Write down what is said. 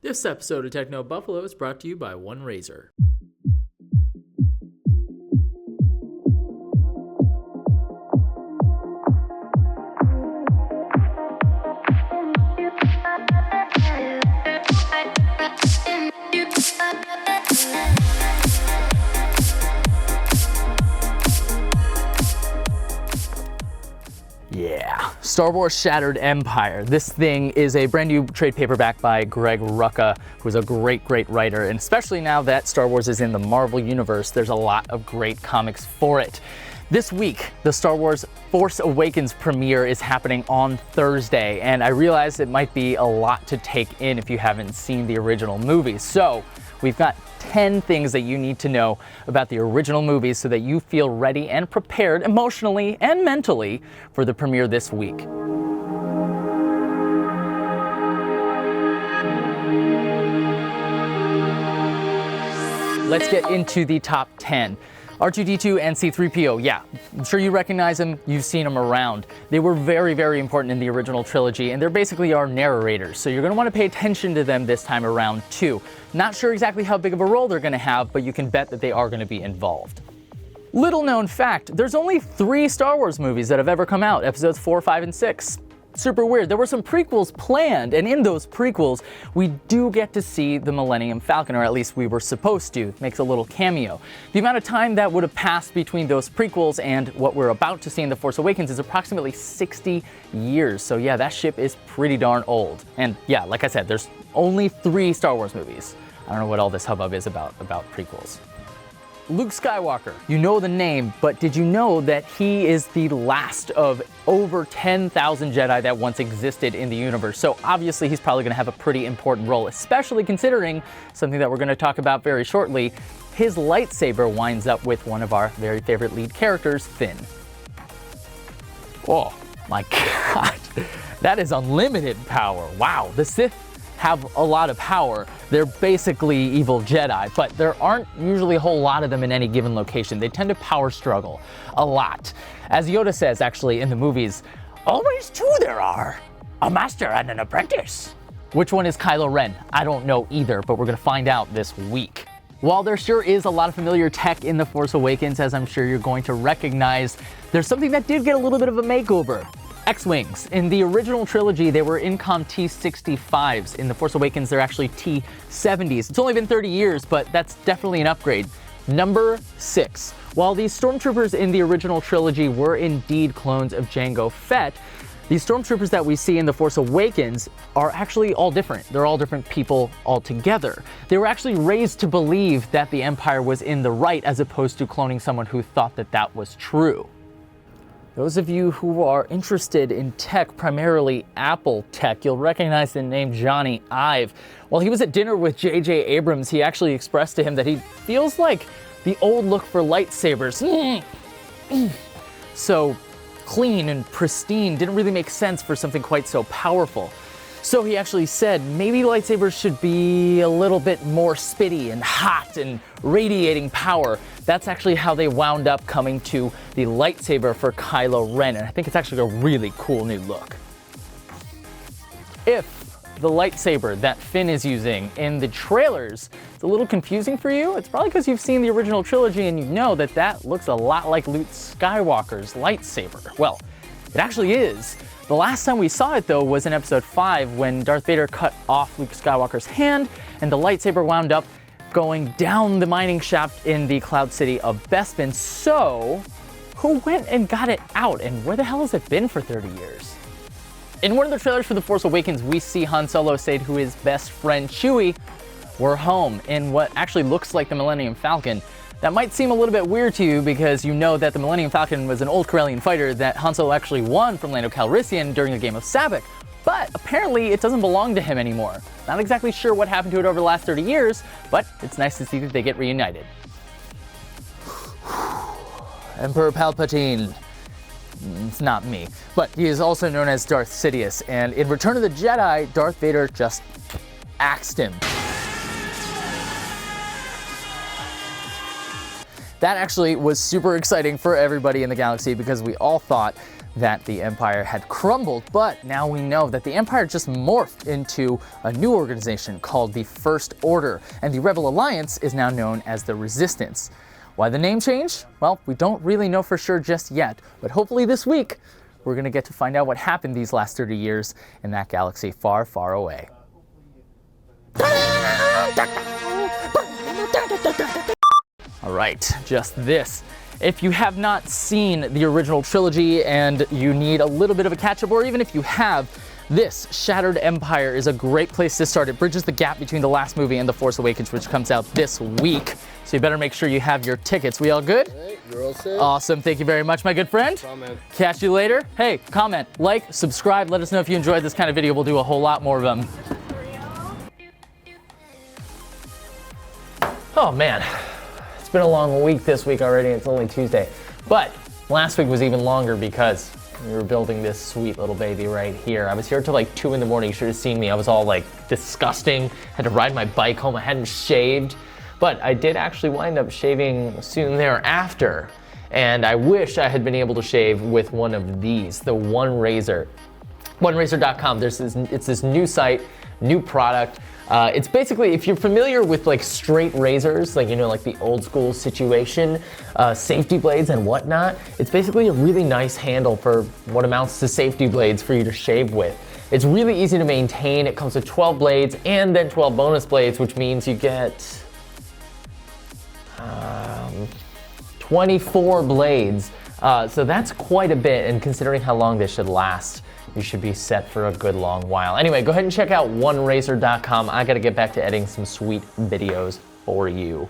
This episode of Techno Buffalo is brought to you by One Razor. Yeah, Star Wars Shattered Empire. This thing is a brand new trade paperback by Greg Rucka, who's a great writer, and especially now that Star Wars is in the Marvel Universe, there's a lot of great comics for it. This week, the Star Wars Force Awakens premiere is happening on Thursday, and I realize it might be a lot to take in if you haven't seen the original movies. So, we've got 10 things that you need to know about the original movies so that you feel ready and prepared emotionally and mentally for the premiere this week. Let's get into the top 10. R2-D2 and C-3PO, yeah, I'm sure you recognize them, you've seen them around. They were very important in the original trilogy, and they're basically our narrators, so you're going to want to pay attention to them this time around too. Not sure exactly how big of a role they're going to have, but you can bet that they are going to be involved. Little known fact, there's only 3 Star Wars movies that have ever come out, episodes 4, 5, and 6. Super weird. There were some prequels planned, and in those prequels, we do get to see the Millennium Falcon, or at least we were supposed to. Makes a little cameo. The amount of time that would have passed between those prequels and what we're about to see in The Force Awakens is approximately 60 years. So yeah, that ship is pretty darn old. And yeah, like I said, there's only 3 Star Wars movies. I don't know what all this hubbub is about prequels. Luke Skywalker, you know the name, but did you know that he is the last of over 10,000 Jedi that once existed in the universe? So obviously he's probably going to have a pretty important role, especially considering something that we're going to talk about very shortly. His lightsaber winds up with one of our very favorite lead characters, Finn. Oh my god, that is unlimited power. Wow, the Sith have a lot of power. They're basically evil Jedi, but there aren't usually a whole lot of them in any given location. They tend to power struggle a lot. As Yoda says actually in the movies, always 2 there are, a master and an apprentice. Which one is Kylo Ren? I don't know either, but we're gonna find out this week. While there sure is a lot of familiar tech in The Force Awakens, as I'm sure you're going to recognize, there's something that did get a little bit of a makeover. X-Wings. In the original trilogy, they were Incom T-65s. In The Force Awakens, they're actually T-70s. It's only been 30 years, but that's definitely an upgrade. Number 6. While these stormtroopers in the original trilogy were indeed clones of Jango Fett, these stormtroopers that we see in The Force Awakens are actually all different. They're all different people altogether. They were actually raised to believe that the Empire was in the right as opposed to cloning someone who thought that that was true. Those of you who are interested in tech, primarily Apple tech, you'll recognize the name Johnny Ive. While he was at dinner with J.J. Abrams, he actually expressed to him that he feels like the old look for lightsabers. So clean and pristine didn't really make sense for something quite so powerful. So he actually said maybe lightsabers should be a little bit more spitty and hot and radiating power. That's actually how they wound up coming to the lightsaber for Kylo Ren, and I think it's actually a really cool new look. If the lightsaber that Finn is using in the trailers is a little confusing for you, it's probably because you've seen the original trilogy and you know that that looks a lot like Luke Skywalker's lightsaber. Well, it actually is. The last time we saw it, though, was in episode 5 when Darth Vader cut off Luke Skywalker's hand and the lightsaber wound up going down the mining shaft in the Cloud City of Bespin. So, who went and got it out, and where the hell has it been for 30 years? In one of the trailers for The Force Awakens, we see Han Solo say to his best friend Chewie, "We're home," in what actually looks like the Millennium Falcon. That might seem a little bit weird to you because you know that the Millennium Falcon was an old Corellian fighter that Han Solo actually won from Lando Calrissian during the game of Sabacc. But apparently it doesn't belong to him anymore. Not exactly sure what happened to it over the last 30 years, but it's nice to see that they get reunited. Emperor Palpatine. It's not me. But he is also known as Darth Sidious, and in Return of the Jedi, Darth Vader just axed him. That actually was super exciting for everybody in the galaxy because we all thought that the Empire had crumbled, but now we know that the Empire just morphed into a new organization called the First Order, and the Rebel Alliance is now known as the Resistance. Why the name change? Well, we don't really know for sure just yet, but hopefully this week we're going to get to find out what happened these last 30 years in that galaxy far, far away. All right, just this. If you have not seen the original trilogy and you need a little bit of a catch-up, or even if you have, this Shattered Empire is a great place to start. It bridges the gap between the last movie and The Force Awakens, which comes out this week. So you better make sure you have your tickets. We all good? All right, you're all set. Awesome. Thank you very much, my good friend. Comment. Catch you later. Hey, comment, like, subscribe. Let us know if you enjoyed this kind of video. We'll do a whole lot more of them. Oh, man. It's been a long week this week already. It's only Tuesday. But last week was even longer because we were building this sweet little baby right here. I was here till like 2 in the morning. You should have seen me. I was all like disgusting. Had to ride my bike home. I hadn't shaved. But I did actually wind up shaving soon thereafter. And I wish I had been able to shave with one of these, the One Razor. OneRazor.com. It's this new site, new product. It's basically, if you're familiar with like straight razors, like, you know, like the old school situation, safety blades and whatnot, it's basically a really nice handle for what amounts to safety blades for you to shave with. It's really easy to maintain. It comes with 12 blades and then 12 bonus blades, which means you get 24 blades. So that's quite a bit, and considering how long this should last, you should be set for a good long while. Anyway, go ahead and check out OneRazor.com. I gotta get back to editing some sweet videos for you.